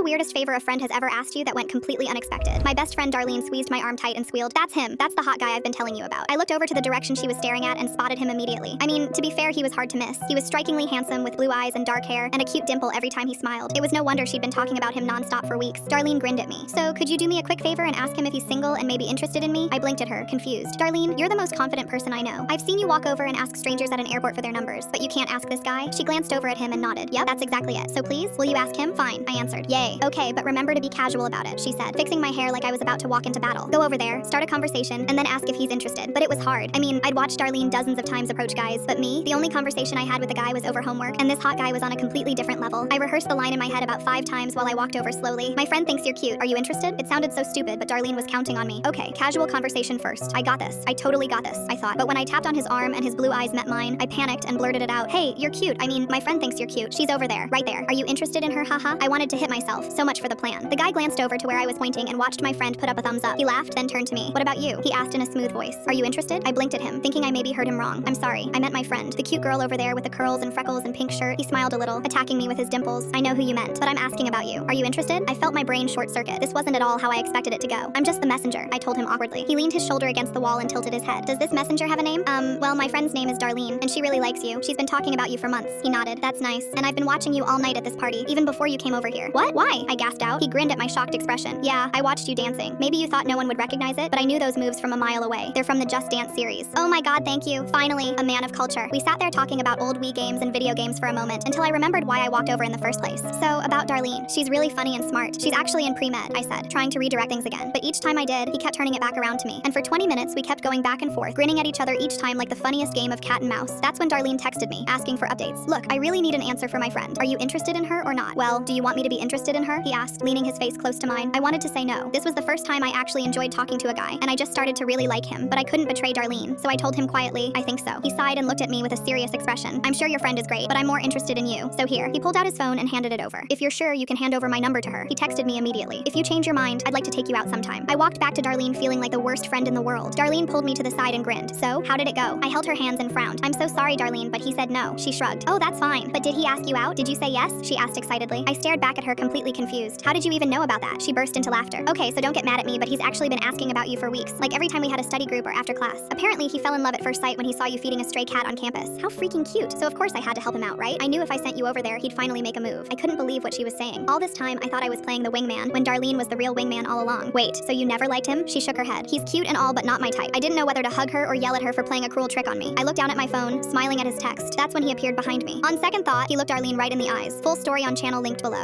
weirdest favor a friend has ever asked you that went completely unexpected? My best friend Darlene squeezed my arm tight and squealed, "That's him. That's the hot guy I've been telling you about." I looked over to the direction she was staring at and spotted him immediately. I mean, to be fair, he was hard to miss. He was strikingly handsome with blue eyes and dark hair and a cute dimple every time he smiled. It was no wonder she'd been talking about him nonstop for weeks. Darlene grinned at me. "So, could you do me a quick favor and ask him if he's single and maybe interested in me?" I blinked at her, confused. "Darlene, you're the most confident person I know. I've seen you walk over and ask strangers at an airport for their numbers, but you can't ask this guy?" She glanced over at him and nodded. "Yep, that's exactly it. So please, will you ask him?" "Fine," I answered. "Yay. Okay, but remember to be casual about it," she said, fixing my hair like I was about to walk into battle. "Go over there, start a conversation, and then ask if he's interested." But it was hard. I mean, I'd watched Darlene dozens of times approach guys, but me, the only conversation I had with the guy was over homework, and this hot guy was on a completely different level. I rehearsed the line in my head about 5 times while I walked over slowly. "My friend thinks you're cute. Are you interested?" It sounded so stupid, but Darlene was counting on me. Okay, casual conversation first. I got this. I totally got this, I thought. But when I tapped on his arm and his blue eyes met mine, I panicked and blurted it out. "Hey, you're cute. I mean, my friend thinks you're cute. She's over there, right there. Are you interested in her? Haha." I wanted to hit myself. So much for the plan. The guy glanced over to where I was pointing and watched my friend put up a thumbs up. He laughed, then turned to me. "What about you?" he asked in a smooth voice. "Are you interested?" I blinked at him, thinking I maybe heard him wrong. "I'm sorry. I meant my friend. The cute girl over there with the curls and freckles and pink shirt." He smiled a little, attacking me with his dimples. "I know who you meant, but I'm asking about you. Are you interested?" I felt my brain short circuit. This wasn't at all how I expected it to go. "I'm just the messenger," I told him awkwardly. He leaned his shoulder against the wall and tilted his head. "Does this messenger have a name?" Well, my friend's name is Darlene, and she really likes you. She's been talking about you for months." He nodded. "That's nice. And I've been watching you all night at this party, even before you came over here." "What? Why?" I gasped out. He grinned at my shocked expression. "Yeah, I watched you dancing. Maybe you thought no one would recognize it, but I knew those moves from a mile away. They're from the Just Dance series." "Oh my god, thank you. Finally, a man of culture." We sat there talking about old Wii games and video games for a moment until I remembered why I walked over in the first place. "So, about Darlene. She's really funny and smart. She's actually in pre-med," I said, trying to redirect things again. But each time I did, he kept turning it back around to me. And for 20 minutes, we kept going back and forth, grinning at each other each time like the funniest game of cat and mouse. That's when Darlene texted me, asking for updates. "Look, I really need an answer for my friend. Are you interested in her or not?" "Well, do you want me to be interested in her?" he asked, leaning his face close to mine. I wanted to say no. This was the first time I actually enjoyed talking to a guy, and I just started to really like him, but I couldn't betray Darlene, so I told him quietly, "I think so." He sighed and looked at me with a serious expression. "I'm sure your friend is great, but I'm more interested in you. So here." He pulled out his phone and handed it over. "If you're sure, you can hand over my number to her." He texted me immediately. "If you change your mind, I'd like to take you out sometime." I walked back to Darlene feeling like the worst friend in the world. Darlene pulled me to the side and grinned. "So, how did it go?" I held her hands and frowned. "I'm so sorry, Darlene, but he said no." She shrugged. "Oh, that's fine. But did he ask you out? Did you say yes?" she asked excitedly. I stared back at her completely confused. "How did you even know about that?" She burst into laughter. "Okay, so don't get mad at me, but he's actually been asking about you for weeks, like every time we had a study group or after class. Apparently, he fell in love at first sight when he saw you feeding a stray cat on campus. How freaking cute. So of course I had to help him out, right? I knew if I sent you over there, he'd finally make a move." I couldn't believe what she was saying. All this time, I thought I was playing the wingman, when Darlene was the real wingman all along. "Wait, so you never liked him?" She shook her head. "He's cute and all, but not my type." I didn't know whether to hug her or yell at her for playing a cruel trick on me. I looked down at my phone, smiling at his text. That's when he appeared behind me. On second thought, he looked Darlene right in the eyes. Full story on channel linked below.